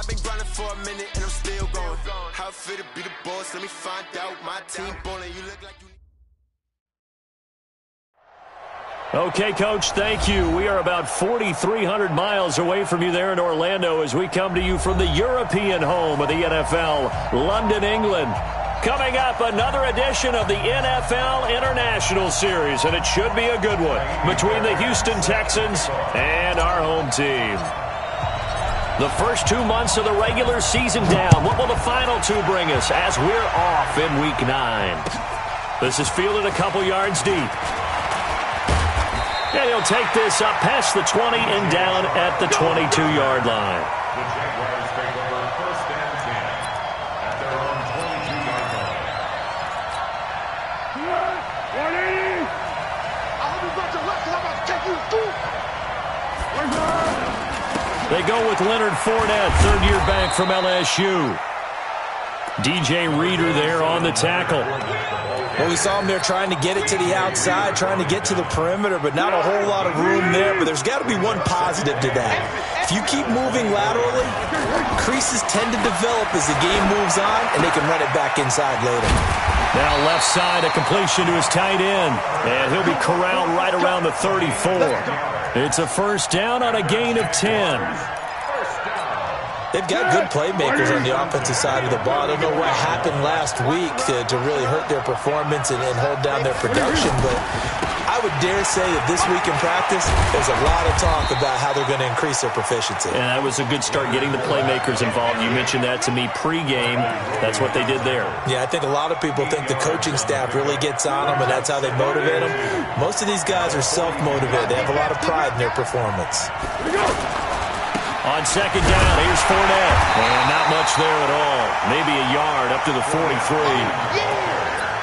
been grinding for a minute and I'm still going. How I feel to be the boss, let me find out. My team ballin', you look like you... Okay, Coach, thank you. We are about 4,300 miles away from you there in Orlando as we come to you from the European home of the NFL, London, England. Coming up, another edition of the NFL International Series, and it should be a good one between the Houston Texans and our home team. The first 2 months of the regular season down. What will the final two bring us as we're off in Week 9? This is fielded a couple yards deep. And he'll take this up past the 20 and down at the 22-yard line. The Jaguars take over first and 10 at their own 22-yard line. 180! I'll be back to left because I'm about to take you through. They go with Leonard Fournette, third-year back from LSU. DJ Reader there on the tackle. Well, we saw him there trying to get it to the outside, trying to get to the perimeter, but not a whole lot of room there. But there's got to be one positive to that. If you keep moving laterally, creases tend to develop as the game moves on, and they can run it back inside later. Now left side, a completion to his tight end, and he'll be corralled right around the 34. It's a first down on a gain of 10. They've got good playmakers on the offensive side of the ball. I don't know what happened last week to really hurt their performance and hold down their production, but I would dare say that this week in practice, there's a lot of talk about how they're going to increase their proficiency. And that was a good start, getting the playmakers involved. You mentioned that to me pregame. That's what they did there. Yeah, I think a lot of people think the coaching staff really gets on them, and that's how they motivate them. Most of these guys are self-motivated. They have a lot of pride in their performance. On second down, here's Fournette. And not much there at all. Maybe a yard up to the 43.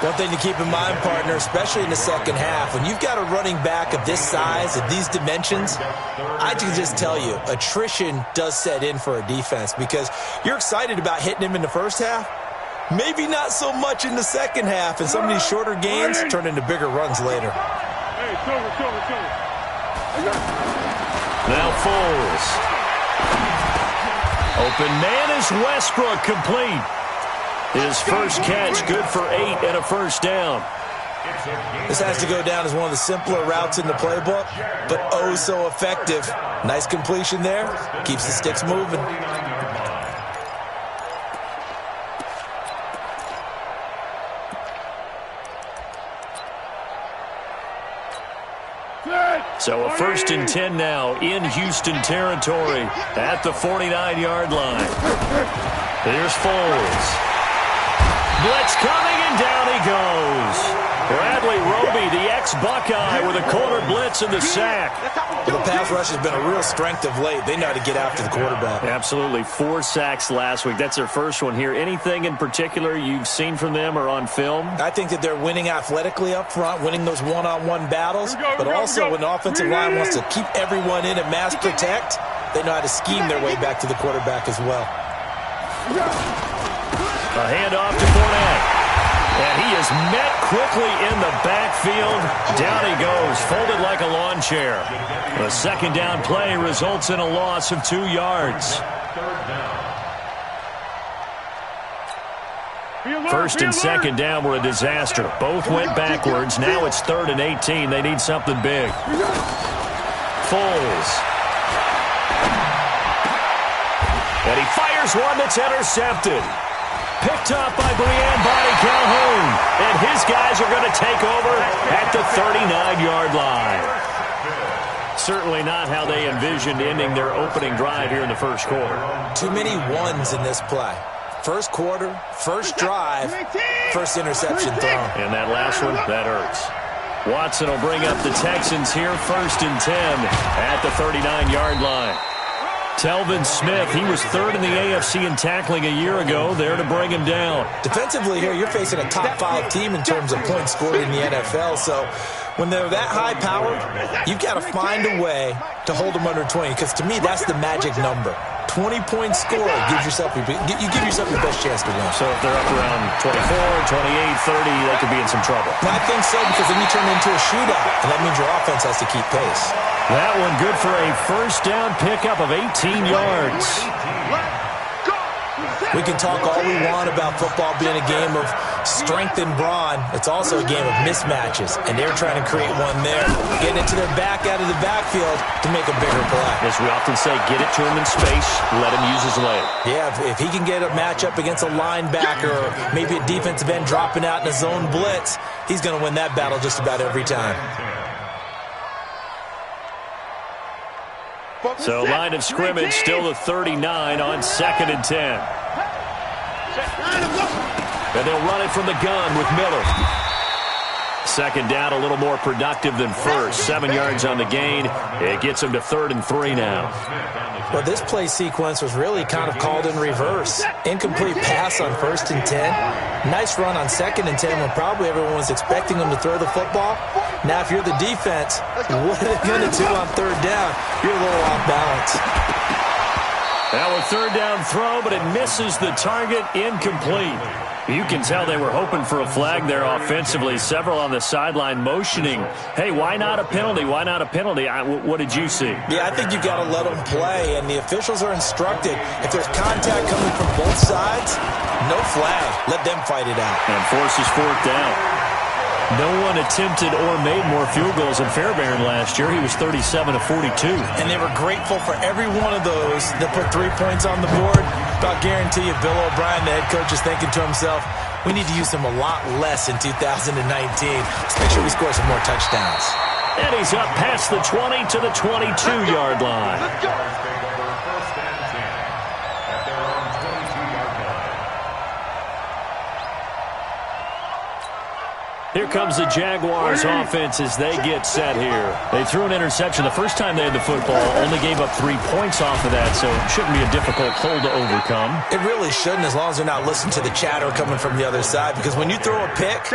One thing to keep in mind, partner, especially in the second half, when you've got a running back of this size, of these dimensions, I can just tell you, attrition does set in for a defense because you're excited about hitting him in the first half. Maybe not so much in the second half, and some of these shorter gains turn into bigger runs later. Now Foles. Open man is Westbrook, complete. His first catch, good for 8 and a first down. This has to go down as one of the simpler routes in the playbook, but oh so effective. Nice completion there. Keeps the sticks moving. So a first and 10 now in Houston territory at the 49-yard line. Here's Foles. Blitz coming, and down he goes. Bradley Roby, the ex-Buckeye, with a corner blitz and the sack. Well, the pass rush has been a real strength of late. They know how to get after the quarterback. Absolutely. 4 sacks last week. That's their first one here. Anything in particular you've seen from them or on film? I think that they're winning athletically up front, winning those one-on-one battles, but also when the offensive line wants to keep everyone in and mass protect, they know how to scheme their way back to the quarterback as well. A handoff to Fournette. And he is met quickly in the backfield. Down he goes, folded like a lawn chair. The second down play results in a loss of 2 yards. First and second down were a disaster. Both went backwards. Now it's 3rd and 18. They need something big. Foles. And he fires one that's intercepted. Picked up by Brian Body Calhoun. And his guys are going to take over at the 39-yard line. Certainly not how they envisioned ending their opening drive here in the first quarter. Too many ones in this play. First quarter, first drive, first interception thrown. And that last one, that hurts. Watson will bring up the Texans here, 1st and 10 at the 39-yard line. Telvin Smith, he was 3rd in the AFC in tackling a year ago, there to bring him down. Defensively here, you're facing a top 5 team in terms of points scored in the NFL, so when they're that high-powered, you've got to find a way to hold them under 20, because to me, that's the magic number. 20-point score gives yourself you give yourself the best chance to win. So if they're up around 24, 28, 30, they could be in some trouble. I think so, because then you turn into a shootout, and that means your offense has to keep pace. That one good for a first down pickup of 18 yards. We can talk all we want about football being a game of strength and brawn. It's also a game of mismatches, and they're trying to create one there, getting it to their back out of the backfield to make a bigger play. As we often say, get it to him in space, let him use his leg. Yeah, if he can get a matchup against a linebacker or maybe a defensive end dropping out in a zone blitz, he's going to win that battle just about every time. So line of scrimmage still the 39 on 2nd and 10. And they'll run it from the gun with Miller. Second down, a little more productive than first. 7 yards on the gain. It gets them to 3rd and 3 now. Well, this play sequence was really kind of called in reverse. Incomplete pass on 1st and 10. Nice run on 2nd and 10 when probably everyone was expecting them to throw the football. Now, if you're the defense, what are they going to do on 3rd down? You're a little off balance. Now a 3rd down throw, but it misses the target. Incomplete. You can tell they were hoping for a flag there offensively. Several on the sideline motioning, hey, why not a penalty? Why not a penalty? What did you see? Yeah, I think you've got to let them play, and the officials are instructed. If there's contact coming from both sides, no flag. Let them fight it out. And forces 4th down. No one attempted or made more field goals than Fairbairn last year. He was 37 of 42. And they were grateful for every one of those that put 3 points on the board. But I'll guarantee you, Bill O'Brien, the head coach, is thinking to himself, we need to use them a lot less in 2019. Let's make sure we score some more touchdowns. And he's up past the 20 to the 22-yard line. Let's go. First and 10 at their own 22-yard line. Here comes the Jaguars offense as they get set here. They threw an interception the first time they had the football, only gave up 3 points off of that, so it shouldn't be a difficult hole to overcome. It really shouldn't, as long as they're not listening to the chatter coming from the other side, because when you throw a pick,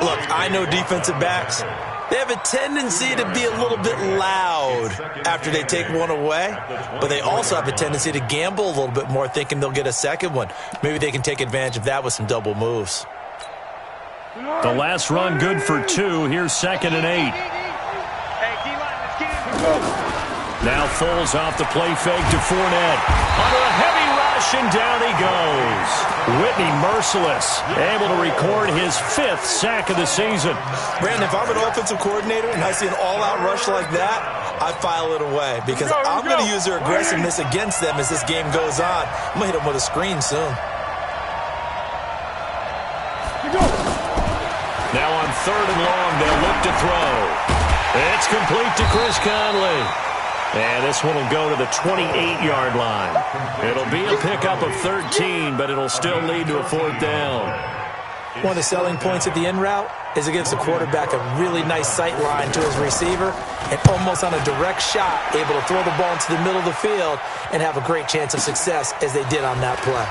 look, I know defensive backs, they have a tendency to be a little bit loud after they take one away, but they also have a tendency to gamble a little bit more, thinking they'll get a second one. Maybe they can take advantage of that with some double moves. The last run good for 2. Here's 2nd and 8. Now Foles off the play fake to Fournette. Under a heavy rush, and down he goes. Whitney merciless, able to record his 5th sack of the season. Brandon, if I'm an offensive coordinator and I see an all-out rush like that, I file it away because I'm going to use their aggressiveness against them as this game goes on. I'm going to hit them with a screen soon. Now on 3rd and long, they'll look to throw. It's complete to Chris Conley. And this one will go to the 28-yard line. It'll be a pickup of 13, but it'll still lead to a 4th down. One of the selling points at the end route is it gives the quarterback a really nice sight line to his receiver and almost on a direct shot, able to throw the ball into the middle of the field and have a great chance of success as they did on that play.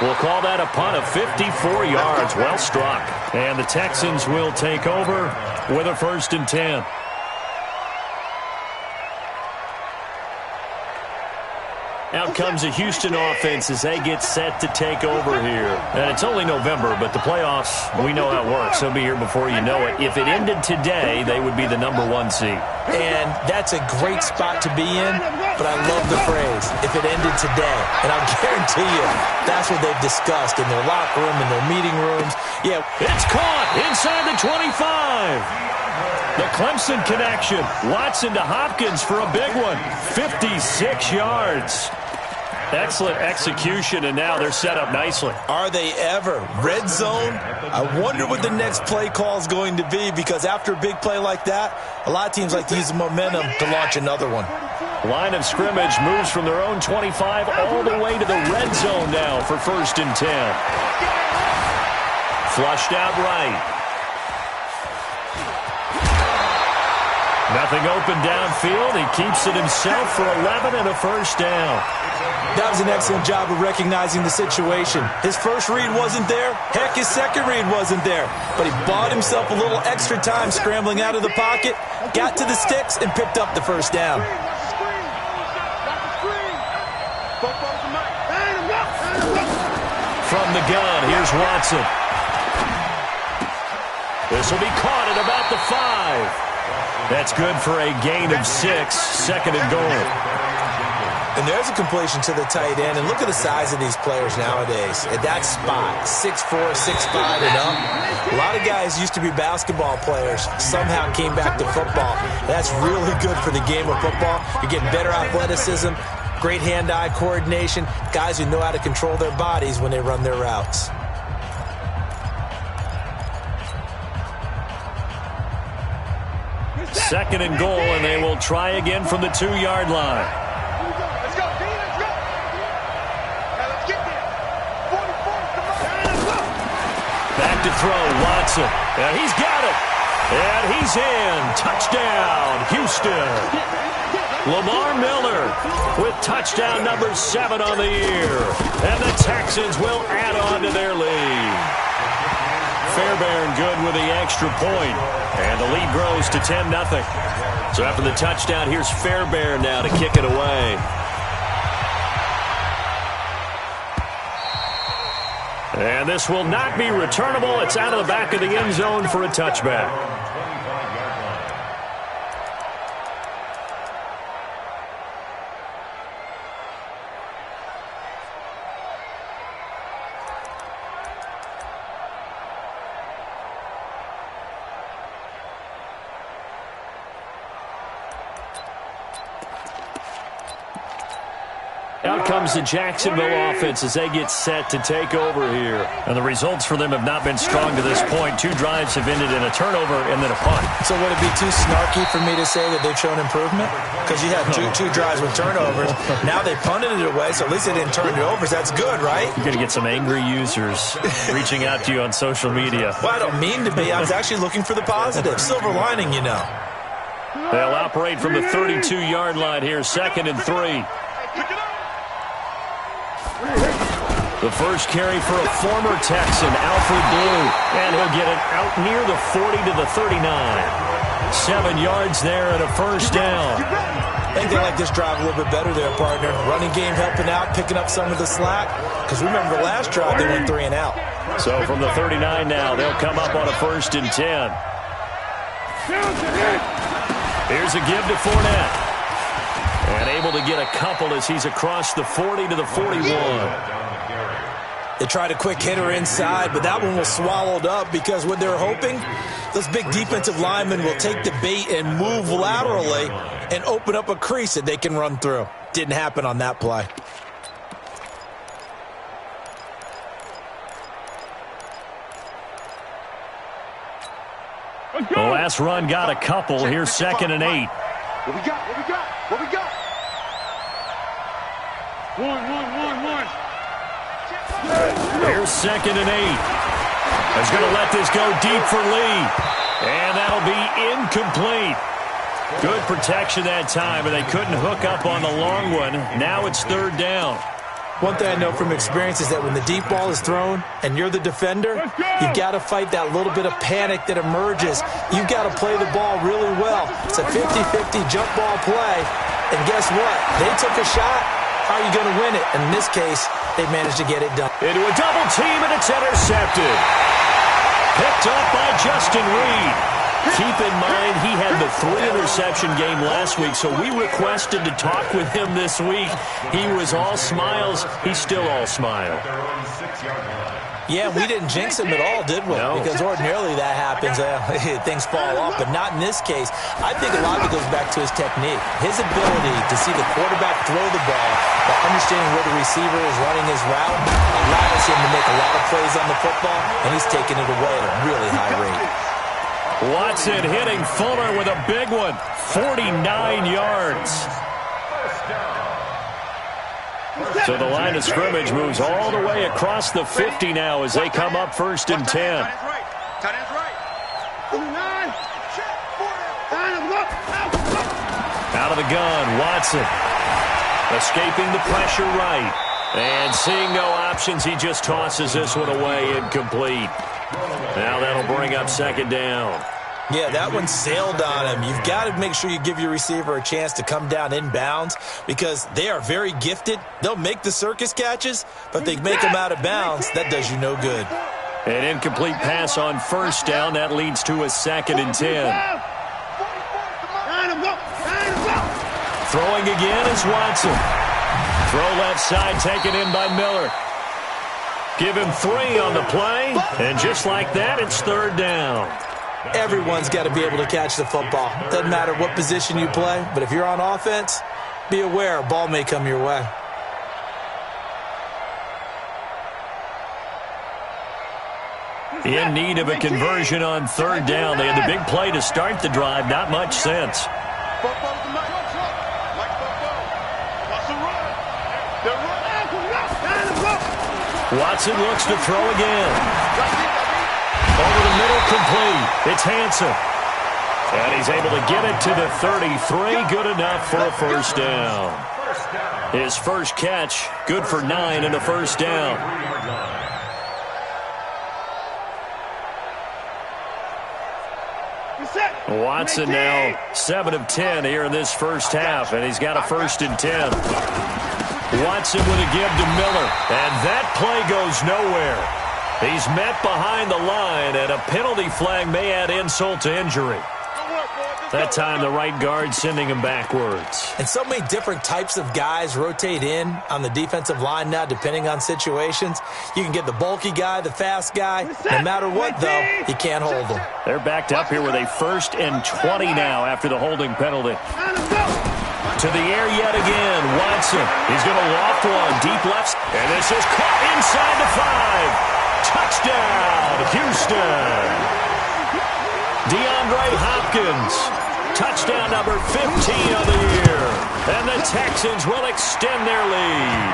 We'll call that a punt of 54 yards. Well struck. And the Texans will take over with a 1st and 10. Out comes the Houston offense as they get set to take over here. And it's only November, but the playoffs, we know how it works. They'll be here before you know it. If it ended today, they would be the number 1 seed. And that's a great spot to be in, but I love the phrase, if it ended today. And I'll guarantee you, that's what they've discussed in their locker room, in their meeting rooms. Yeah, it's caught inside the 25. The Clemson connection. Watson to Hopkins for a big one. 56 yards. Excellent execution, and now they're set up nicely. Are they ever? Red zone? I wonder what the next play call is going to be, because after a big play like that, a lot of teams like to use the momentum to launch another one. Line of scrimmage moves from their own 25 all the way to the red zone now for 1st and 10. Flushed out right. Nothing open downfield. He keeps it himself for 11 and a 1st down. That was an excellent job of recognizing the situation. His first read wasn't there. Heck, his second read wasn't there. But he bought himself a little extra time scrambling out of the pocket, got to the sticks, and picked up the 1st down. From the gun, here's Watson. This will be caught at about the 5. That's good for a gain of 6, 2nd and goal. And there's a completion to the tight end. And look at the size of these players nowadays. At that spot, 6'4", 6'5", and up. A lot of guys used to be basketball players, somehow came back to football. That's really good for the game of football. You're getting better athleticism, great hand-eye coordination, guys who know how to control their bodies when they run their routes. Second and goal, and they will try again from the 2-yard line. Let's go, D, let's go. Now let's get there. 44, Back to throw, Watson. And he's got it. And he's in. Touchdown, Houston. Lamar Miller with touchdown number 7 on the year. And the Texans will add on to their lead. Fairbairn good with the extra point. And the lead grows to 10-0. So after the touchdown, here's Fairbairn now to kick it away. And this will not be returnable. It's out of the back of the end zone for a touchback. Out comes the Jacksonville offense as they get set to take over here. And the results for them have not been strong to this point. 2 drives have ended in a turnover and then a punt. So would it be too snarky for me to say that they've shown improvement? Because you had two drives with turnovers. Now they punted it away, so at least they didn't turn it over. That's good, right? You're going to get some angry users reaching out to you on social media. Well, I don't mean to be. I was actually looking for the positive. Silver lining, you know. They'll operate from the 32-yard line here, 2nd and 3. The first carry for a former Texan, Alfred Blue. And he'll get it out near the 40 to the 39. 7 yards there and a first down. I think they like this drive a little bit better there, partner. Running game helping out, picking up some of the slack. Because remember the last drive, they went 3 and out. So from the 39 now, they'll come up on a 1st and 10. Here's a give to Fournette. And able to get a couple as he's across the 40 to the 41. They tried a quick hitter inside, but that one was swallowed up because what they're hoping, those big defensive linemen will take the bait and move laterally and open up a crease that they can run through. Didn't happen on that play. The last run got a couple. Here's 2nd and 8. What we got? What we got? What we got? One. Here's 2nd and 8. He's going to let this go deep for Lee. And that'll be incomplete. Good protection that time, and they couldn't hook up on the long one. Now it's 3rd down. One thing I know from experience is that when the deep ball is thrown and you're the defender, you've got to fight that little bit of panic that emerges. You've got to play the ball really well. It's a 50-50 jump ball play. And guess what? They took a shot. How are you going to win it? And in this case, they managed to get it done. Into a double team, and it's intercepted. Picked up by Justin Reed. Keep in mind, he had the 3-interception game last week, so we requested to talk with him this week. He was all smiles. He's still all smile. Yeah, we didn't jinx him at all, did we? No. Because ordinarily that happens. Things fall off, but not in this case. I think a lot of it goes back to his technique. His ability to see the quarterback throw the ball while understanding where the receiver is running his route allows him to make a lot of plays on the football, and he's taking it away at a really high rate. Watson hitting Fuller with a big one. 49 yards. So the line of scrimmage moves all the way across the 50 now as they come up 1st and 10. Tight end's right. Out of the gun, Watson. Escaping the pressure right. And seeing no options, he just tosses this one away incomplete. Now that'll bring up 2nd down. Yeah, that one sailed on him. You've got to make sure you give your receiver a chance to come down inbounds because they are very gifted. They'll make the circus catches, but if they make them out of bounds, that does you no good. An incomplete pass on 1st down. That leads to a 2nd and 10. Throwing again is Watson. Throw left side, taken in by Miller. Give him 3 on the play, and just like that, it's 3rd down. Everyone's got to be able to catch the football. Doesn't matter what position you play, but if you're on offense, be aware a ball may come your way. In need of a conversion on 3rd down. They had the big play to start the drive. Not much sense. Watson looks to throw again. Over the middle, complete. It's Hansen. And he's able to get it to the 33. Good enough for a 1st down. His first catch, good for 9 and a 1st down. Watson now 7 of 10 here in this first half, and he's got a 1st and 10. Watson with a give to Miller, and that play goes nowhere. He's met behind the line, and a penalty flag may add insult to injury. That time the right guard sending him backwards. And so many different types of guys rotate in on the defensive line now depending on situations. You can get the bulky guy, the fast guy. No matter what, though, you can't hold them. They're backed up here with a 1st and 20 now after the holding penalty. To the air yet again. Watson. He's going to loft one. Deep left. And this is caught inside the 5. Touchdown, Houston. DeAndre Hopkins, touchdown number 15 of the year. And the Texans will extend their lead.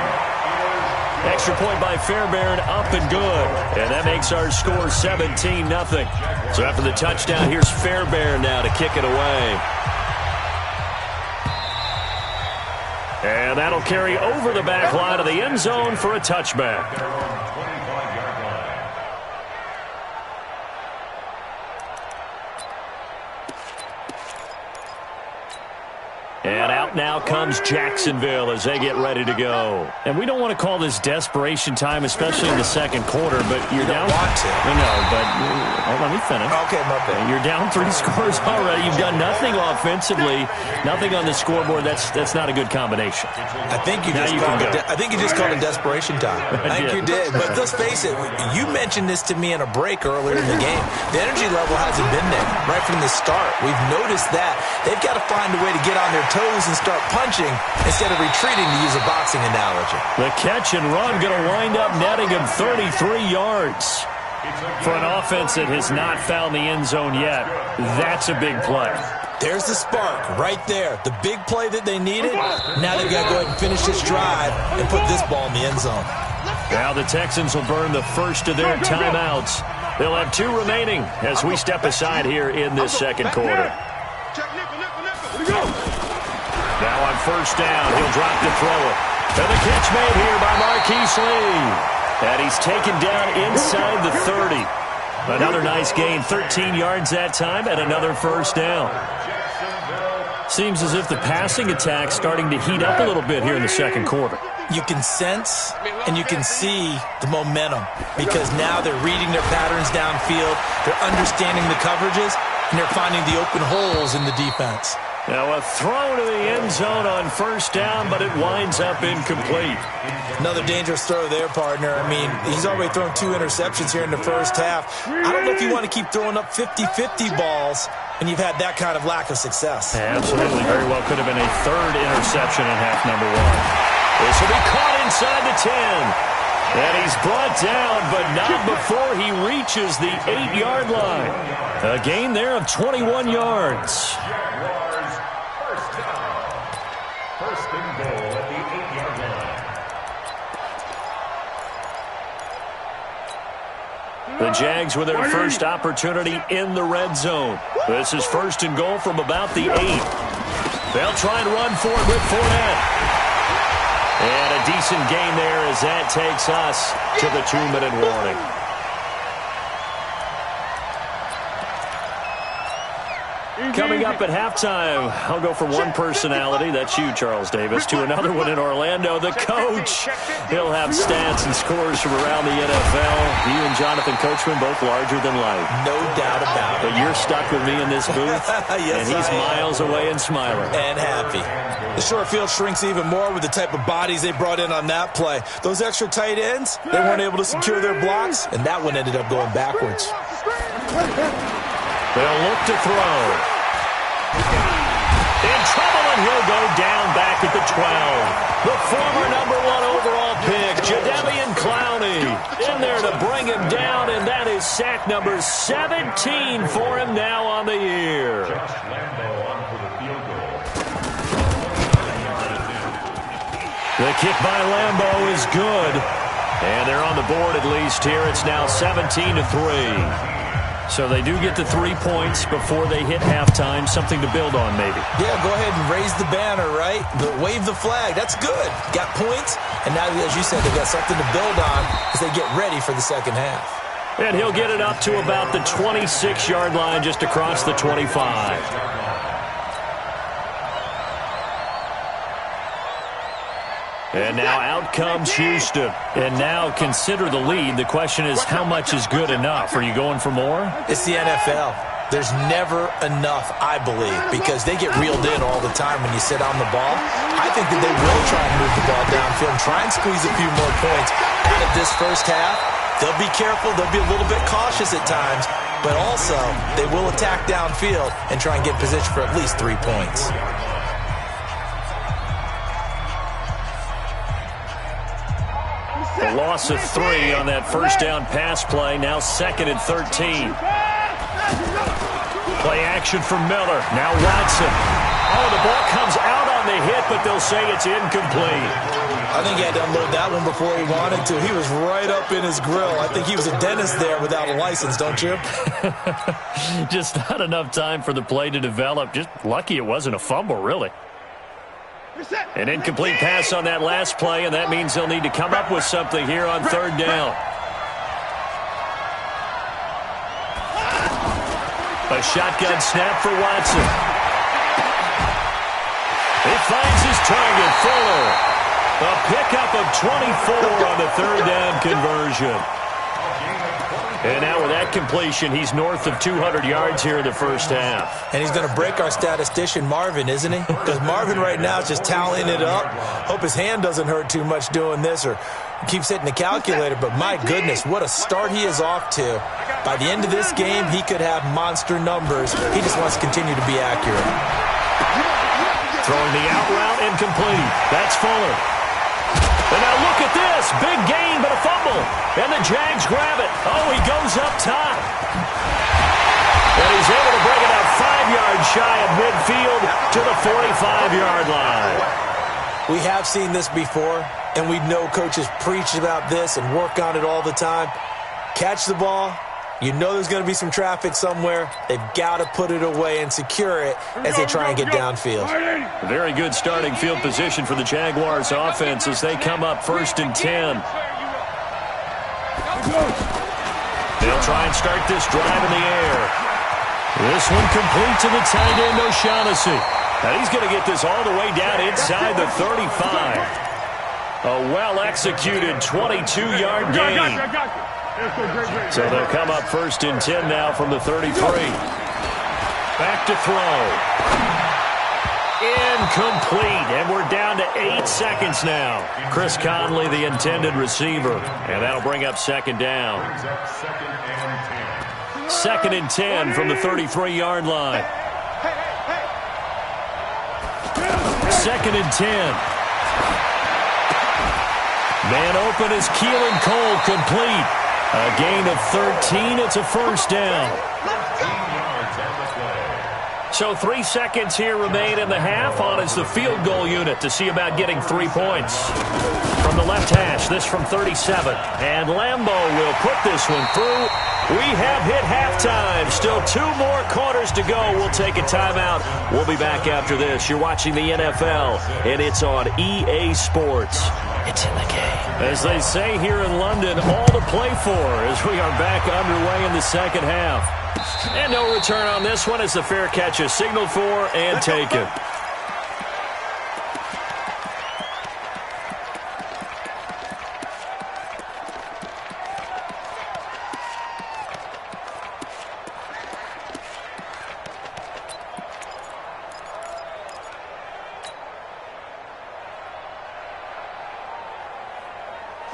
Extra point by Fairbairn, up and good. And that makes our score 17-0. So after the touchdown, here's Fairbairn now to kick it away. And that'll carry over the back line of the end zone for a touchback. And out now comes Jacksonville as they get ready to go. And we don't want to call this desperation time, especially in the second quarter, but you're down. Want to. I know, but let me finish. Okay, my bad. You're down 3 scores already. You've done nothing offensively, nothing on the scoreboard. That's not a good combination. I think you just called it desperation time. I think you did. But let's face it, you mentioned this to me in a break earlier in the game. The energy level hasn't been there right from the start. We've noticed that. They've got to find a way to get on their toes and start punching instead of retreating, to use a boxing analogy. The catch and run going to wind up netting him 33 yards. For an offense that has not found the end zone yet, that's a big play. There's the spark right there. The big play that they needed. Now they've got to go ahead and finish this drive and put this ball in the end zone. Now the Texans will burn the first of their timeouts. They'll have 2 remaining as we step aside here in this second quarter. Now on 1st down, he'll drop to throw it. And the catch made here by Marquise Lee. And he's taken down inside the 30. Another nice gain, 13 yards that time, and another 1st down. Seems as if the passing attack's starting to heat up a little bit here in the second quarter. You can sense and you can see the momentum because now they're reading their patterns downfield, they're understanding the coverages, and they're finding the open holes in the defense. Now a throw to the end zone on 1st down, but it winds up incomplete. Another dangerous throw there, partner. I mean, he's already thrown 2 interceptions here in the first half. I don't know if you want to keep throwing up 50-50 balls when you've had that kind of lack of success. Absolutely. Very well could have been a 3rd interception in half number 1. This will be caught inside the 10. And he's brought down, but not before he reaches the 8-yard line. A gain there of 21 yards. First and goal at the 8-yard line. The Jags with their first opportunity in the red zone. This is 1st and goal from about the 8. They'll try and run for it with Fournette. And a decent gain there as that takes us to the 2-minute warning. Coming up at halftime, I'll go from one personality, that's you, Charles Davis, to another one in Orlando, the coach. He'll have stats and scores from around the NFL. You and Jonathan Coachman, both larger than life. No doubt about it. But you're stuck with me in this booth, yes, and he's miles away and smiling. And happy. The short field shrinks even more with the type of bodies they brought in on that play. Those extra tight ends, they weren't able to secure their blocks, and that one ended up going backwards. They'll look to throw. In trouble, and he'll go down back at the 12. The former #1 overall pick, Jadeveon Clowney, in there to bring him down, and that is sack number 17 for him now on the year. The kick by Lambo is good, and they're on the board at least here. It's now 17-3. So they do get the 3 points before they hit halftime. Something to build on, maybe. Yeah, go ahead and raise the banner, right? Wave the flag. That's good. Got points, and now, as you said, they've got something to build on as they get ready for the second half. And he'll get it up to about the 26-yard line, just across the 25. And now out comes Houston. And now consider the lead. The question is, how much is good enough? Are you going for more? It's the NFL. There's never enough, I believe, because they get reeled in all the time when you sit on the ball. I think that they will try and move the ball downfield and try and squeeze a few more points out of this first half. They'll be careful. They'll be a little bit cautious at times, but also they will attack downfield and try and get position for at least 3 points. A loss of 3 on that first down pass play. Now 2nd and 13. Play action from Miller. Now Watson. Oh, the ball comes out on the hit, but they'll say it's incomplete. I think he had to unload that one before he wanted to. He was right up in his grill. I think he was a dentist there without a license, don't you? Just not enough time for the play to develop. Just lucky it wasn't a fumble, really. An incomplete pass on that last play, and that means they'll need to come up with something here on 3rd down. A shotgun snap for Watson. He finds his target, Fuller. A pickup of 24 on the 3rd down conversion. And now with that completion, he's north of 200 yards here in the first half. And he's going to break our statistician, Marvin, isn't he? Because Marvin right now is just tallying it up. Hope his hand doesn't hurt too much doing this or keeps hitting the calculator. But my goodness, what a start he is off to. By the end of this game, he could have monster numbers. He just wants to continue to be accurate. Throwing the out route, incomplete. That's Fuller. And now look at this. Big gain, but a fumble. And the Jags grab it. Oh, he goes up top. And he's able to bring it out 5 yards shy of midfield to the 45-yard line. We have seen this before, and we know coaches preach about this and work on it all the time. Catch the ball. You know there's going to be some traffic somewhere. They've got to put it away and secure it as they try and get downfield. Very good starting field position for the Jaguars offense as they come up 1st and 10. They'll try and start this drive in the air. This one complete to the tight end, O'Shaughnessy. Now he's going to get this all the way down inside the 35. A well-executed 22-yard gain. So they'll come up 1st and 10 now from the 33. Back to throw. Incomplete, and we're down to 8 seconds now. Chris Conley, the intended receiver, and that'll bring up 2nd down. 2nd and 10 from the 33-yard line. 2nd and 10. Man open is Keelan Cole, complete. A gain of 13. It's a 1st down. So 3 seconds here remain in the half. On is the field goal unit to see about getting 3 points. From the left hash, this from 37. And Lambo will put this one through. We have hit halftime. Still 2 more quarters to go. We'll take a timeout. We'll be back after this. You're watching the NFL, and it's on EA Sports. It's in the game. As they say here in London, all to play for as we are back underway in the second half. And no return on this one as the fair catch is signaled for and taken.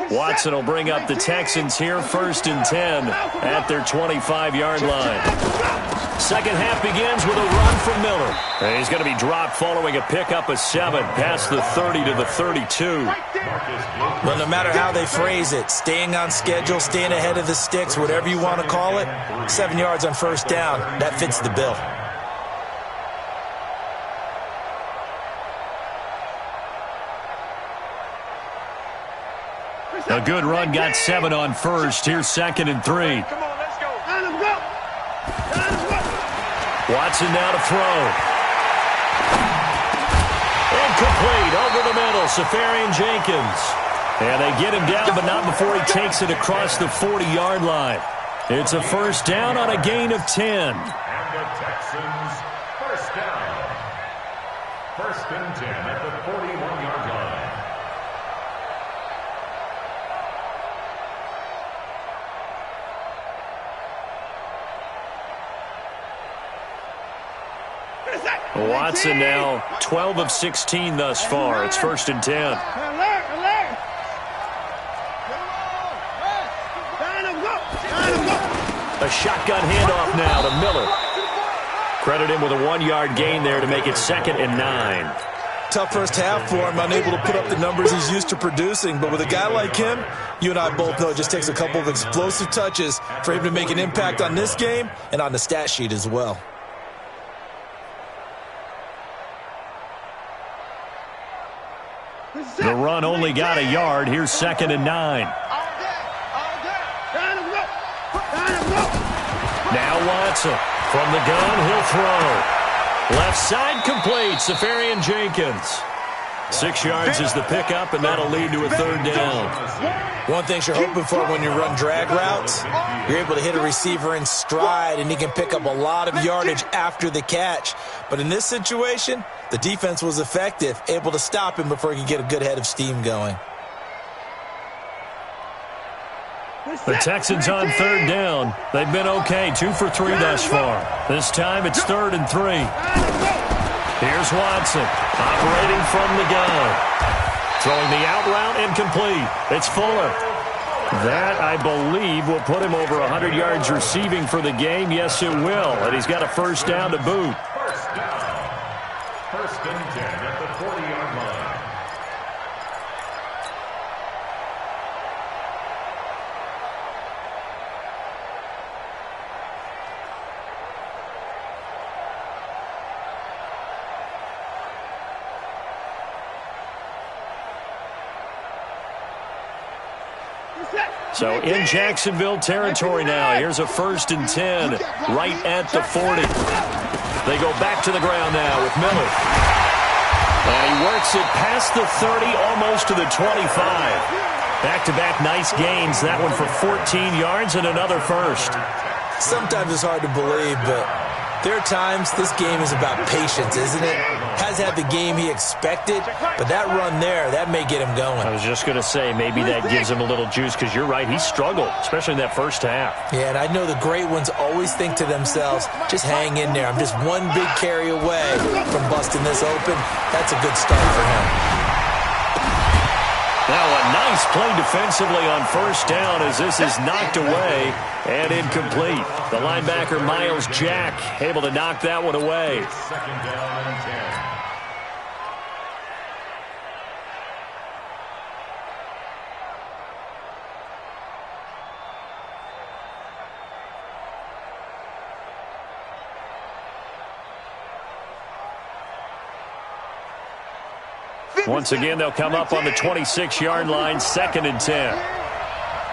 Watson will bring up the Texans here, 1st and 10 at their 25-yard line. Second half begins with a run from Miller. And he's going to be dropped following a pickup of 7 past the 30 to the 32. Well, no matter how they phrase it, staying on schedule, staying ahead of the sticks, whatever you want to call it, 7 yards on first down, that fits the bill. A good run got 7 on first. Here's 2nd and 3. Come on, let's go. Watson now to throw. Incomplete over the middle. Safarian Jenkins. And they get him down, but not before he takes it across the 40-yard line. It's a first down on a gain of 10. And the Texans, first down. 1st and 10 at the 41-yard line. Watson now 12 of 16 thus far. It's 1st and 10. A shotgun handoff now to Miller. Credit him with a 1-yard gain there to make it 2nd and 9. Tough first half for him, unable to put up the numbers he's used to producing. But with a guy like him, you and I both know it just takes a couple of explosive touches for him to make an impact on this game and on the stat sheet as well. The run only got a yard. Here's 2nd and 9. Now Watson. From the gun, he'll throw. Left side complete. Safarian Jenkins. 6 yards is the pickup, and that'll lead to a 3rd down. One thing you're hoping for when you run drag routes, you're able to hit a receiver in stride, and he can pick up a lot of yardage after the catch. But in this situation, the defense was effective, able to stop him before he could get a good head of steam going. The Texans on 3rd down. They've been okay, 2 for 3 thus far. This time it's 3rd and 3. Here's Watson, operating from the gun. Throwing the out route, incomplete. It's Fuller. That, I believe, will put him over 100 yards receiving for the game. Yes, it will. And he's got a first down to boot. First down. 1st and 10 at the 40-yard line. So in Jacksonville territory now. Here's a 1st and 10 right at the 40. They go back to the ground now with Miller. And he works it past the 30, almost to the 25. Back-to-back nice gains. That one for 14 yards and another first. Sometimes it's hard to believe, but there are times this game is about patience, isn't it? Has had the game he expected, but that run there, that may get him going. I was just going to say, maybe that gives him a little juice, because you're right, he struggled, especially in that first half. Yeah, and I know the great ones always think to themselves, just hang in there. I'm just one big carry away from busting this open. That's a good start for him. Now a nice play defensively on first down as this is knocked away and incomplete. The linebacker, Miles Jack, able to knock that one away. 2nd down and 10. Once again, they'll come up on the 26-yard line, 2nd and 10.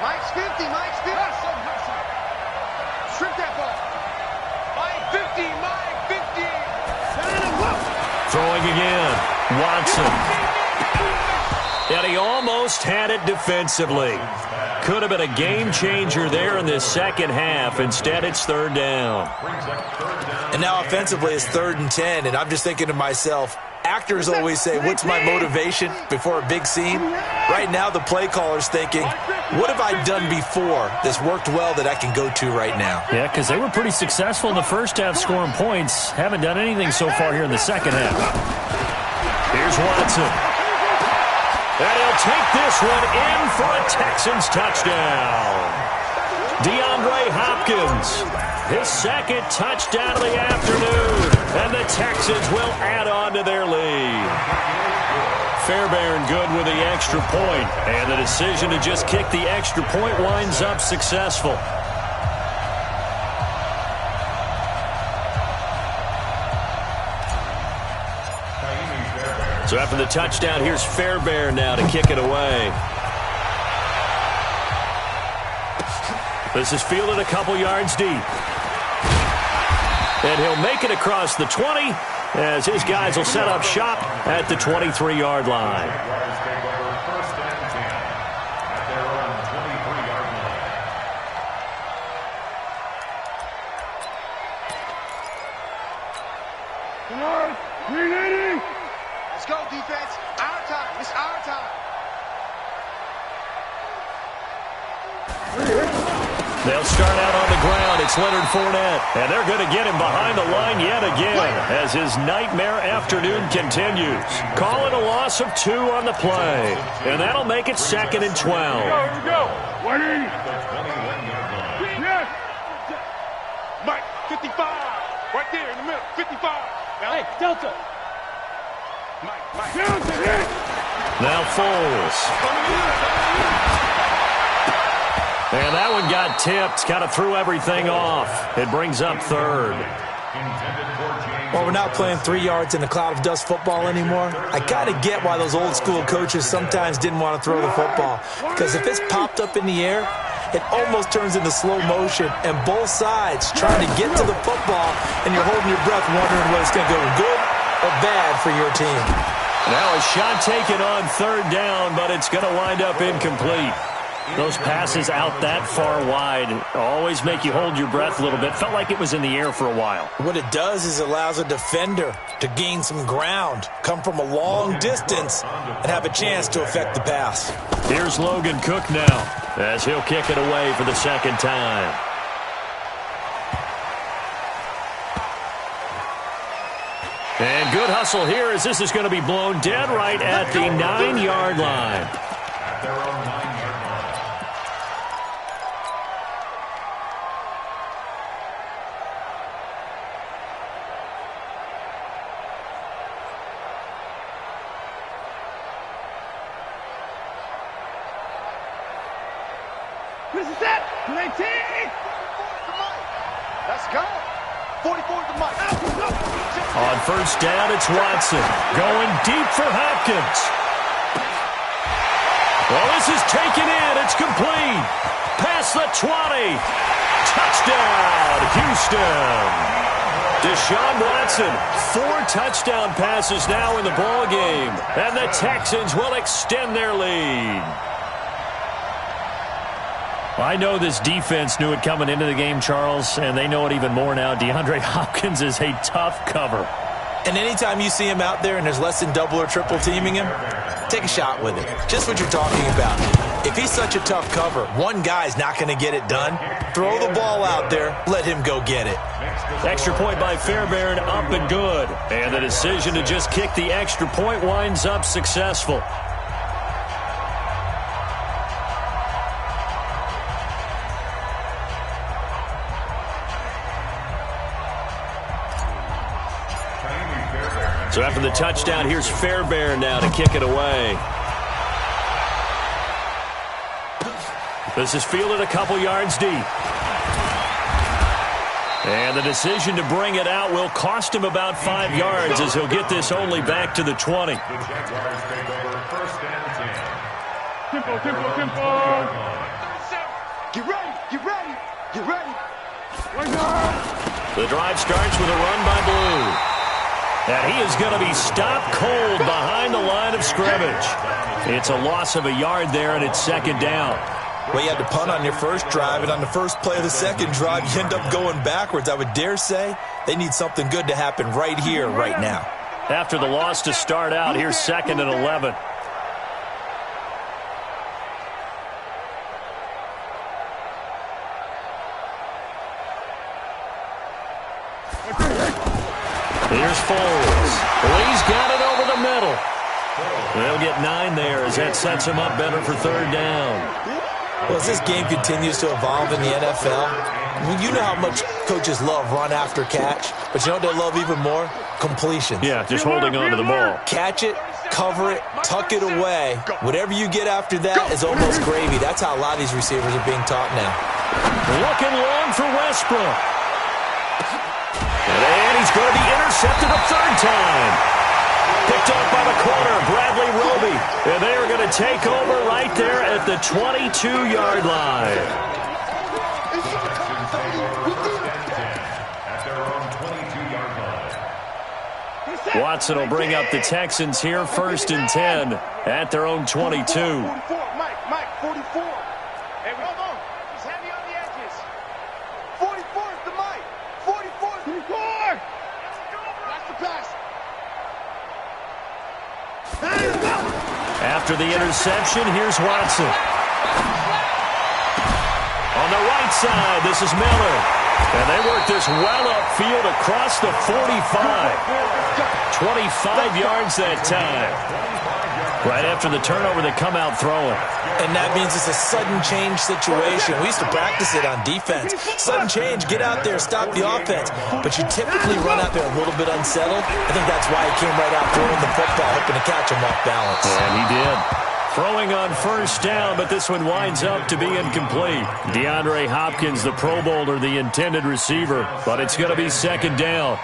Mike's 50, Mike's 50. Strip that ball. Mike 50, Mike 50. Throwing again, Watson. And he almost had it defensively. Could have been a game changer there in this second half. Instead, it's third down. And now offensively, it's 3rd and 10. And I'm just thinking to myself, actors always say, what's my motivation before a big scene? Right now, the play caller's thinking, what have I done before that's worked well that I can go to right now? Yeah, because they were pretty successful in the first half scoring points. Haven't done anything so far here in the second half. Here's Watson. And he'll take this one in for a Texans touchdown. DeAndre Hopkins, his second touchdown of the afternoon. And the Texans will add on to their lead. Fairbairn good with the extra point. And the decision to just kick the extra point winds up successful. So after the touchdown, here's Fairbairn now to kick it away. This is fielded a couple yards deep. And he'll make it across the 20 as his guys will set up shop at the 23-yard line. Let's go, defense. Our time. It's our time. They'll start out on the ground. It's Leonard Fournette. And they're going to get him behind the line yet again as his nightmare afternoon continues. Calling a loss of 2 on the play. And that'll make it 2nd and 12. Here we go. Yes. Mike, 55. Right there in the middle. 55. Hey, Delta. Mike. Now Foles. And that one got tipped. Kind of threw everything off. It brings up 3rd. Well, we're not playing 3 yards in a cloud of dust football anymore. I kind of get why those old school coaches sometimes didn't want to throw the football. Because if it's popped up in the air, it almost turns into slow motion. And both sides trying to get to the football, and you're holding your breath wondering whether it's going to go good or bad for your team. Now a shot taken on 3rd down, but it's going to wind up incomplete. Those passes out that far wide always make you hold your breath a little bit. Felt like it was in the air for a while. What it does is it allows a defender to gain some ground, come from a long distance, and have a chance to affect the pass. Here's Logan Cook now as he'll kick it away for the 2nd time. And good hustle here as this is going to be blown dead right at the 9-yard line. This is it. 19. Let's go. 44 to Mike. On 1st down, it's Watson. Going deep for Hopkins. Well, this is taken in. It's complete. Past the 20. Touchdown, Houston. Deshaun Watson, 4 touchdown passes now in the ballgame. And the Texans will extend their lead. I know this defense knew it coming into the game, Charles, and they know it even more now. DeAndre Hopkins is a tough cover. And anytime you see him out there and there's less than double or triple teaming him, take a shot with it. Just what you're talking about. If he's such a tough cover, one guy's not going to get it done. Throw the ball out there. Let him go get it. Extra point by Fairbairn, up and good. And the decision to just kick the extra point winds up successful. So after the touchdown, here's Fairbairn now to kick it away. This is fielded a couple yards deep. And the decision to bring it out will cost him about 5 yards as he'll get this only back to the 20. Tempo. Get ready. The drive starts with a run by Blue. And he is going to be stopped cold behind the line of scrimmage. It's a loss of a yard there, and it's second down. Well, you had to punt on your first drive, and on the first play of the second drive, you end up going backwards. I would dare say they need something good to happen right here, right now. After the loss to start out, here's 2nd and 11. Here's Foles. He's got it over the middle. They'll get 9 there as that sets him up better for third down. Well, as this game continues to evolve in the NFL, you know how much coaches love run after catch, but you know what they love even more? Completions. Yeah, just holding on to the ball. Catch it, cover it, tuck it away. Whatever you get after that is almost gravy. That's how a lot of these receivers are being taught now. Looking long for Westbrook. And he's going to be intercepted a third time. Picked off by the corner, Bradley Roby. And they are going to take over right there at the 22-yard line. Watson will bring up the Texans here, 1st and 10 at their own 22. Mike, 44. Hey, hold on. He's heavy on the edges. 44 is the Mike. 44 is the score. That's the pass. After the interception, here's Watson. On the right side, this is Miller. And they work this well upfield across the 45. 25 yards that time. Right after the turnover, they come out throwing. And that means it's a sudden change situation. We used to practice it on defense. Sudden change, get out there, stop the offense. But you typically run out there a little bit unsettled. I think that's why he came right out throwing the football, hoping to catch him off balance. And he did. Throwing on first down, but this one winds up to be incomplete. DeAndre Hopkins, the Pro Bowler, the intended receiver, but it's going to be second down.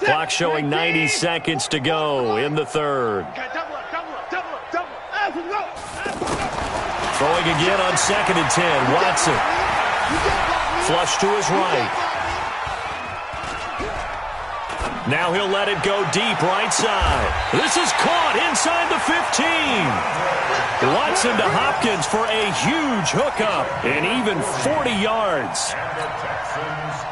Clock showing 90 seconds to go in the third. Throwing again on 2nd and 10. Watson. Flush to his right. Now he'll let it go deep right side. This is caught inside the 15. Watson to Hopkins for a huge hookup and even 40 yards.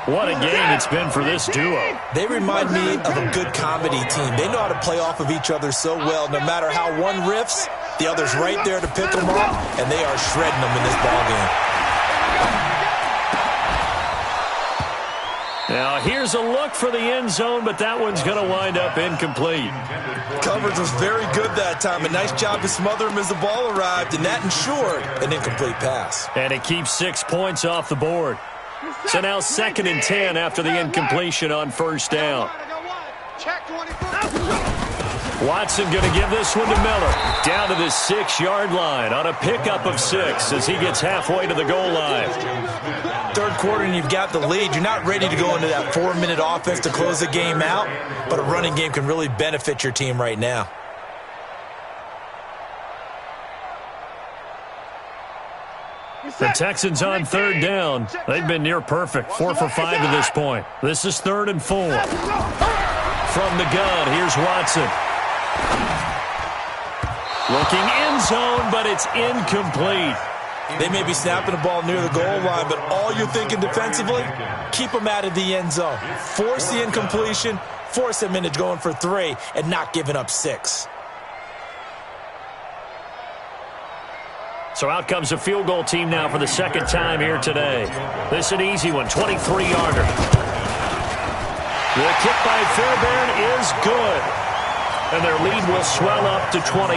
What a game it's been for this duo. They remind me of a good comedy team. They know how to play off of each other so well. No matter how one riffs, the other's right there to pick them up, and they are shredding them in this ballgame. Now here's a look for the end zone, but that one's going to wind up incomplete. Coverage was very good that time. A nice job to smother him as the ball arrived, and that ensured an incomplete pass. And it keeps 6 points off the board. So now 2nd and 10 after the incompletion on first down. Watson going to give this one to Miller. Down to the 6-yard line on a pickup of 6 as he gets halfway to the goal line. Third quarter and you've got the lead. You're not ready to go into that 4-minute offense to close the game out, but a running game can really benefit your team right now. The Texans on third down. They've been near perfect. 4 for 5 to this point. This is 3rd and 4. From the gun, here's Watson. Looking end zone, but it's incomplete. They may be snapping the ball near the goal line, but all you're thinking defensively, keep them out of the end zone. Force the incompletion, force them into going for 3, and not giving up 6. So out comes a field goal team now for the second time here today. This is an easy one, 23-yarder. The kick by Fairbairn is good. And their lead will swell up to 28.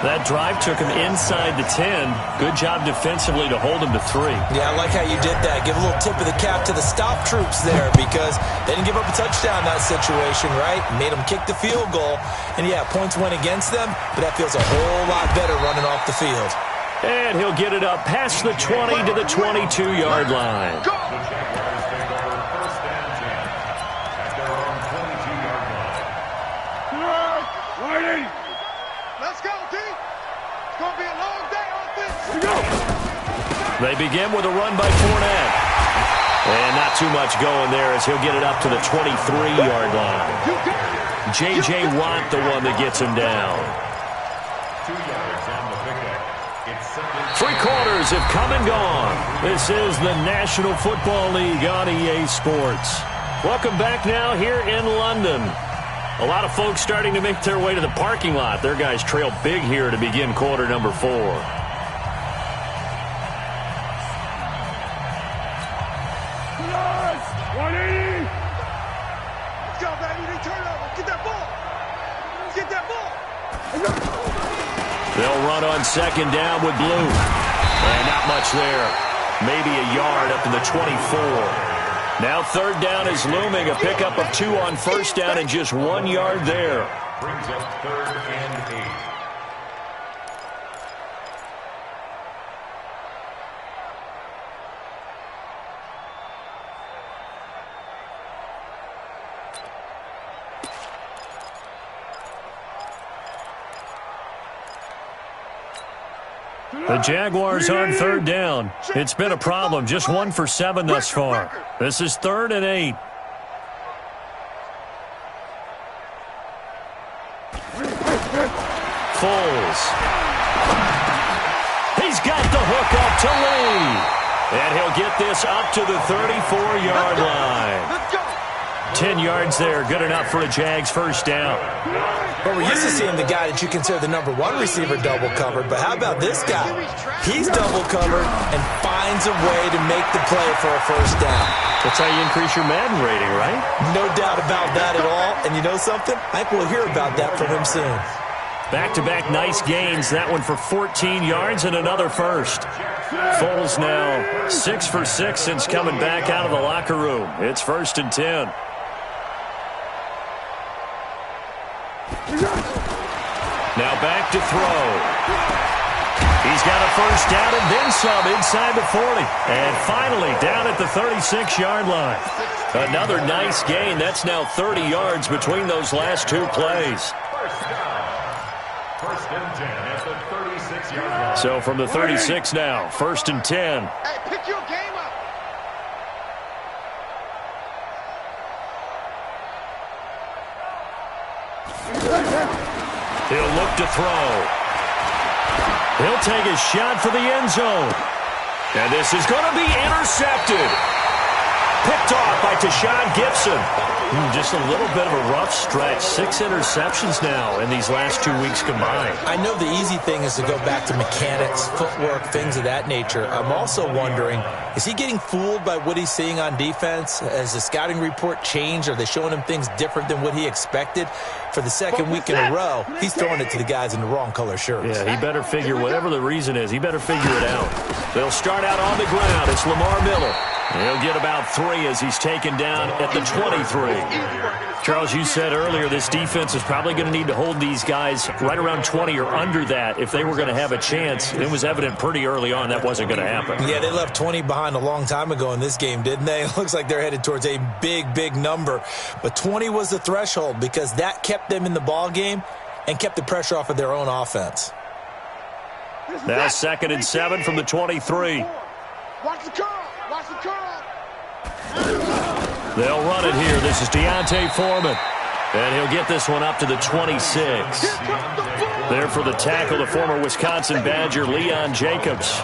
That drive took him inside the 10. Good job defensively to hold him to 3. Yeah, I like how you did that. Give a little tip of the cap to the stop troops there because they didn't give up a touchdown in that situation, right? Made them kick the field goal. And, yeah, points went against them, but that feels a whole lot better running off the field. And he'll get it up past the 20 to the 22-yard line. Let's go, D. It's going to be a long They begin with a run by Fournette. And not too much going there as he'll get it up to the 23-yard line. J.J. Watt, the one that gets him down. 2 yards on the pickup. It's 3 quarters have come and gone. This is the National Football League on EA Sports. Welcome back now here in London. A lot of folks starting to make their way to the parking lot. Their guys trail big here to begin quarter number 4. They'll run on second down with Blue. And not much there. Maybe a yard up to the 24. Now third down is looming. A pickup of 2 on first down and just 1 yard there. brings up 3rd and 8. The Jaguars on third down. It's been a problem. Just 1 for 7 thus far. This is 3rd and 8. Foles. He's got the hook up to Lee. And he'll get this up to the 34-yard line. 10 yards there. Good enough for a Jags first down. Well, we're used to seeing the guy that you consider the number 1 receiver double covered, but how about this guy? He's double covered and finds a way to make the play for a first down. That's how you increase your Madden rating, right? No doubt about that at all. And you know something? I think we'll hear about that from him soon. Back-to-back nice gains. That one for 14 yards and another first. Foles now 6 for 6 since coming back out of the locker room. It's 1st and 10. Now back to throw. He's got a first down and then some inside the 40. And finally down at the 36-yard line. Another nice gain. That's now 30 yards between those last 2 plays. First and 10 at the 36-yard line. So from the 36 now, 1st and 10. Hey, pick your game up. He'll look to throw. He'll take a shot for the end zone. And this is going to be intercepted. Picked off by Tashawn Gibson. Just a little bit of a rough stretch. 6 interceptions now in these last 2 weeks combined. I know the easy thing is to go back to mechanics, footwork, things of that nature. I'm also wondering, is he getting fooled by what he's seeing on defense? Has the scouting report changed? Are they showing him things different than what he expected? For the second week in a row, he's throwing it to the guys in the wrong color shirts. Yeah, he better figure, whatever the reason is, he better figure it out. They'll start out on the ground. It's Lamar Miller. He'll get about 3 as he's taken down at the 23. Charles, you said earlier this defense is probably going to need to hold these guys right around 20 or under that if they were going to have a chance. It was evident pretty early on that wasn't going to happen. Yeah, they left 20 behind a long time ago in this game, didn't they? It looks like they're headed towards a big, big number. But 20 was the threshold because that kept them in the ball game and kept the pressure off of their own offense. Now 2nd and 7 from the 23. Watch the curl. Watch the curl. They'll run it here. This is Deontay Foreman. And he'll get this one up to the 26. There for the tackle, the former Wisconsin Badger, Leon Jacobs.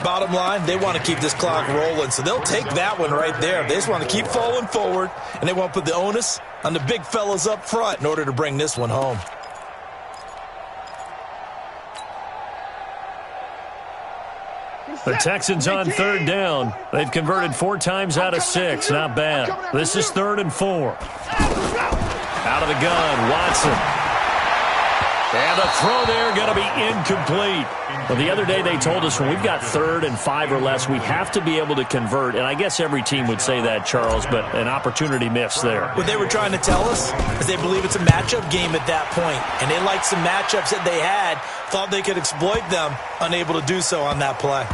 Bottom line, they want to keep this clock rolling, so they'll take that one right there. They just want to keep falling forward, and they want to put the onus on the big fellas up front in order to bring this one home. The Texans on 3rd down. They've converted 4 times out of 6. Not bad. This is 3rd and 4. Out of the gun, Watson. And the throw there going to be incomplete. Well, the other day they told us when we've got 3rd and 5 or less, we have to be able to convert. And I guess every team would say that, Charles, but an opportunity missed there. What they were trying to tell us is they believe it's a matchup game at that point. And they liked some matchups that they had, thought they could exploit them, unable to do so on that play.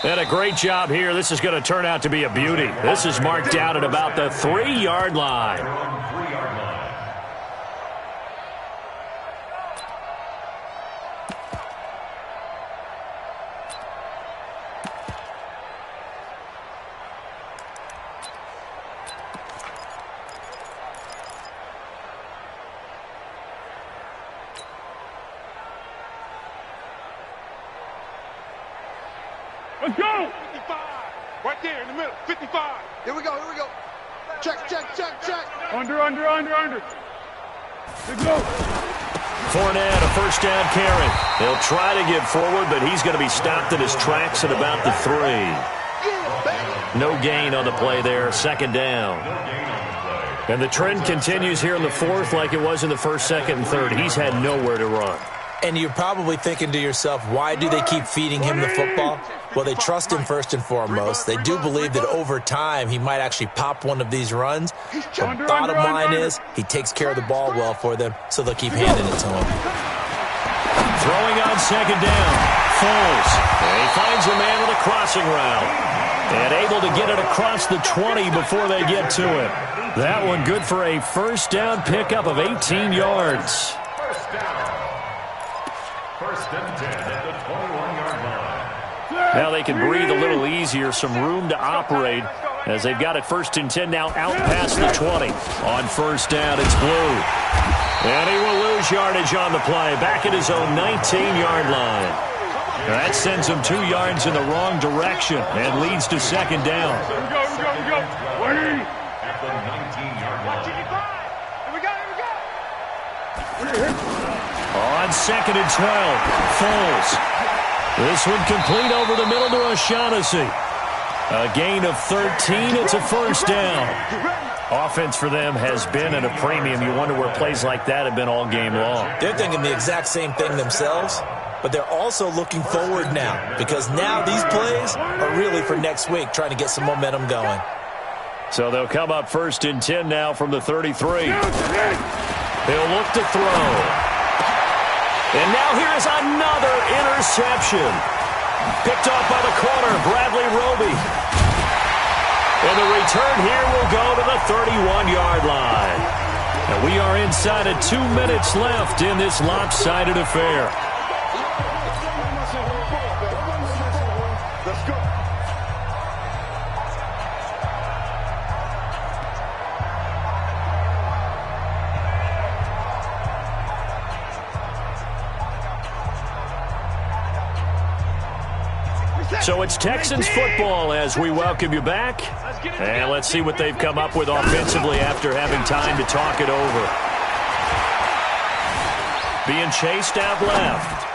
And a great job here. This is going to turn out to be a beauty. This is marked out at about the 3-yard line. Let's go. 55. Right there in the middle. 55. Here we go. Check. Under. Let's go. Fournette, a first down carry. He'll try to get forward, but he's going to be stopped in his tracks at about the 3. No gain on the play there, second down. And the trend continues here in the 4th like it was in the 1st, 2nd, and 3rd. He's had nowhere to run. And you're probably thinking to yourself, why do they keep feeding him the football? Well, they trust him first and foremost. They do believe that over time he might actually pop one of these runs. The bottom line is he takes care of the ball well for them, so they'll keep handing it to him. Throwing on second down. Foles. And he finds a man with a crossing route. And able to get it across the 20 before they get to it. That one good for a first down pickup of 18 yards. First down. First and 10 at the 21-yard line. Now they can breathe a little easier, some room to operate as they've got it first and 10 now out past the 20. On first down, it's Blue. And he will lose yardage on the play, back at his own 19-yard line. That sends him 2 yards in the wrong direction and leads to second down. Here we go. At the 19-yard line. Here we go. On second and 12, Foles. This one complete over the middle to O'Shaughnessy. A gain of 13. It's a first down. Offense for them has been at a premium. You wonder where plays like that have been all game long. They're thinking the exact same thing themselves, but they're also looking forward now because now these plays are really for next week, trying to get some momentum going. So they'll come up first and 10 now from the 33. He'll look to throw. And now here is another interception. Picked off by the corner, Bradley Roby. And the return here will go to the 31-yard line. And we are inside of 2 minutes left in this lopsided affair. Let's go. So it's Texans football as we welcome you back. And let's see what they've come up with offensively after having time to talk it over. Being chased out left.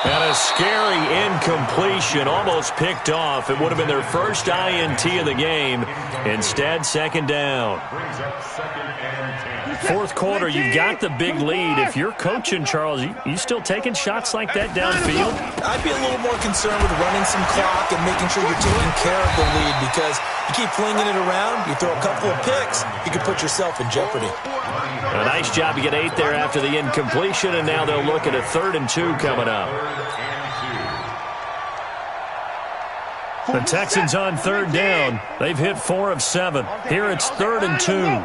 And a scary incompletion, almost picked off. It would have been their first INT of the game. Instead, second down. Brings up second and 10. Fourth quarter, you've got the big lead. If you're coaching, Charles, you still taking shots like that downfield? I'd be a little more concerned with running some clock and making sure you're taking care of the lead because you keep flinging it around, you throw a couple of picks, you could put yourself in jeopardy. A nice job to get 8 there after the incompletion, and now they'll look at a 3rd and 2 coming up. The Texans on 3rd down. They've hit 4 of 7. Here it's 3rd and 2.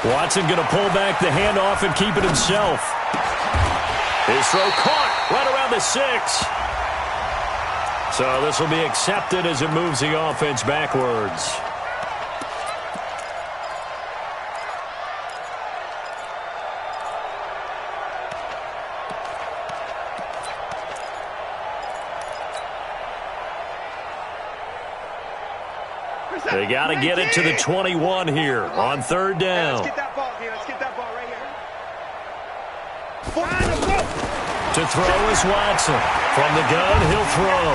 Watson going to pull back the handoff and keep it himself. His throw caught right around the 6. So this will be accepted as it moves the offense backwards. They got to get it to the 21 here on 3rd down. Let's get that ball here. Let's get that ball right here. To throw is Watson. From the gun, he'll throw.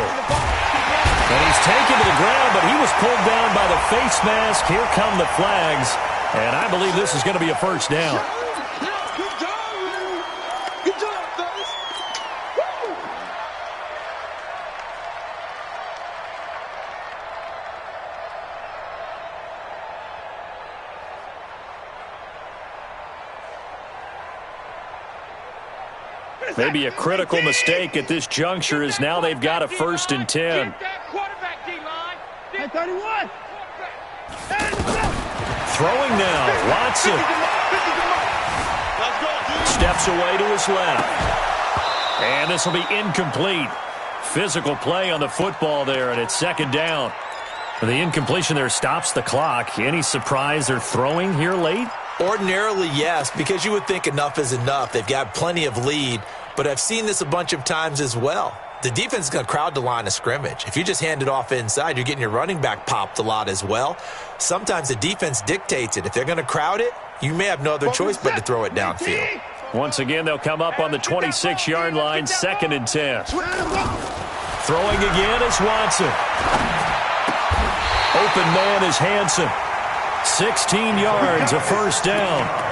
And he's taken to the ground, but he was pulled down by the face mask. Here come the flags. And I believe this is going to be a first down. Good job, man. Good job, fellas. Woo! Maybe a critical mistake at this juncture is now they've got a 1st and 10. Hey, 31. Throwing now, Watson. Steps away to his left. And this will be incomplete. Physical play on the football there, and it's 2nd down. The incompletion there stops the clock. Any surprise they're throwing here late? Ordinarily, yes, because you would think enough is enough. They've got plenty of lead. but I've seen this a bunch of times as well. The defense is going to crowd the line of scrimmage. If you just hand it off inside, you're getting your running back popped a lot as well. Sometimes the defense dictates it. If they're going to crowd it, you may have no other choice but to throw it downfield. Once again, they'll come up on the 26-yard line, 2nd and 10. Throwing again is Watson. Open man is Hansen. 16 yards, a first down.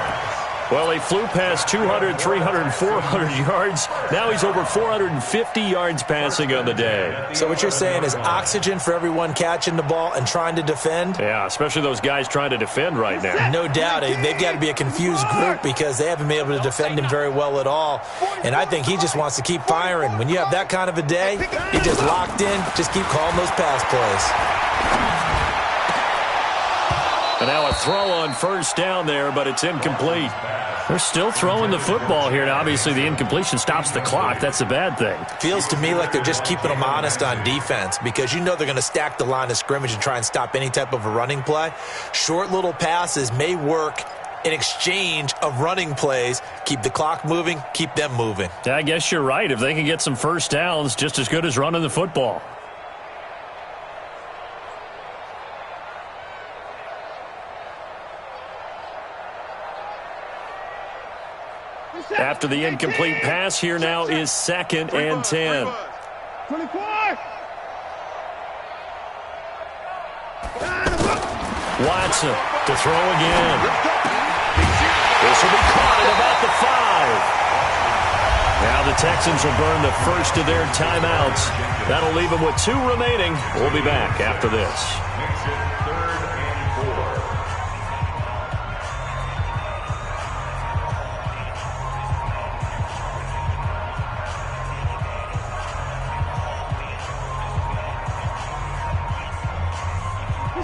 Well, he flew past 200, 300, 400 yards. Now he's over 450 yards passing on the day. So what you're saying is oxygen for everyone catching the ball and trying to defend? Yeah, especially those guys trying to defend right now. No doubt. They've got to be a confused group because they haven't been able to defend him very well at all. And I think he just wants to keep firing. When you have that kind of a day, you're just locked in. Just keep calling those pass plays. And now a throw on first down there, but it's incomplete. They're still throwing the football here. Now, obviously, the incompletion stops the clock. That's a bad thing. Feels to me like they're just keeping them honest on defense because you know they're going to stack the line of scrimmage and try and stop any type of a running play. Short little passes may work in exchange of running plays. Keep the clock moving, keep them moving. Yeah, I guess you're right. If they can get some first downs, just as good as running the football. After the incomplete pass, here now is 2nd and 10. 24. Watson to throw again. This will be caught at about the 5. Now the Texans will burn the first of their timeouts. That'll leave them with 2 remaining. We'll be back after this.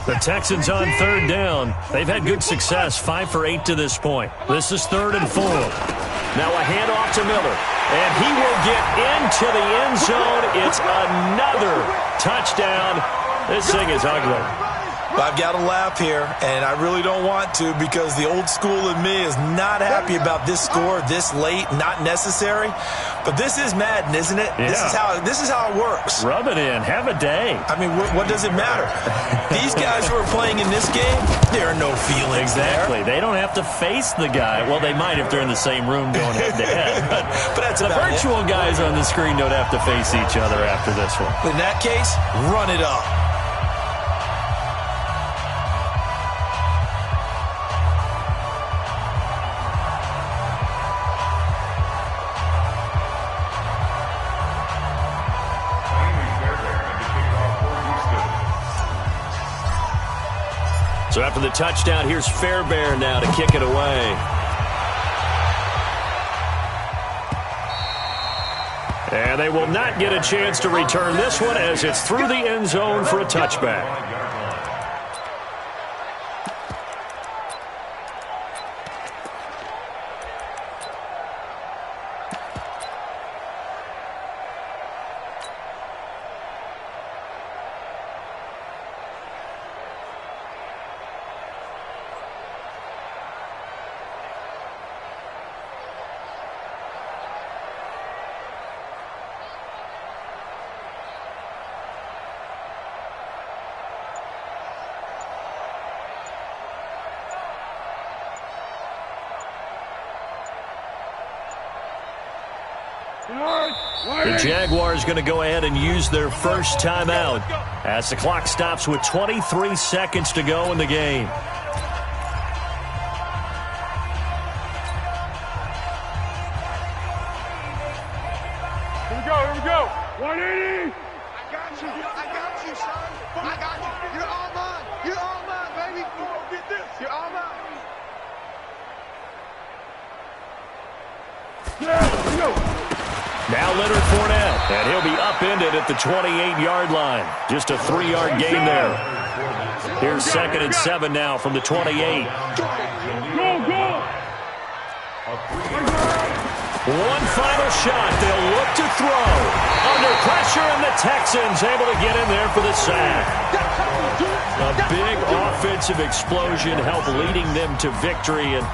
The Texans on 3rd down. They've had good success, 5 for 8 to this point. This is 3rd and 4. Now a handoff to Miller. And he will get into the end zone. It's another touchdown. This thing is ugly. I've got to laugh here, and I really don't want to because the old school in me is not happy about this score this late, not necessary. But this is Madden, isn't it? Yeah. This is how it works. Rub it in. Have a day. I mean, what does it matter? These guys who are playing in this game, there are no feelings Exactly. there. They don't have to face the guy. Well, they might if they're in the same room going head-to-head. But that's the about virtual it. guys on the screen don't have to face each other after this one. In that case, run it up. So after the touchdown, here's Fairbairn now to kick it away. And they will not get a chance to return this one as it's through the end zone for a touchback. The Jaguars going to go ahead and use their first timeout as the clock stops with 23 seconds to go in the game. Here we go. 180. I got you, son. I got you. You're all mine. You're all mine, baby. Go get this. You're all mine. Yeah, here we go. Now Leonard Fournette, and he'll be upended at the 28-yard line. Just a 3-yard gain there. Here's 2nd and 7 now from the 28. Go. One final shot. They'll look to throw. Under pressure, and the Texans able to get in there for the sack. A big offensive explosion helped leading them to victory, and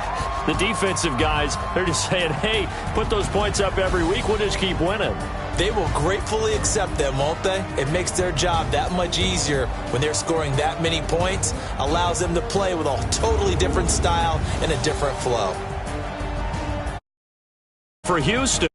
The defensive guys, they're just saying, hey, put those points up every week. We'll just keep winning. They will gratefully accept them, won't they? It makes their job that much easier when they're scoring that many points, allows them to play with a totally different style and a different flow. For Houston.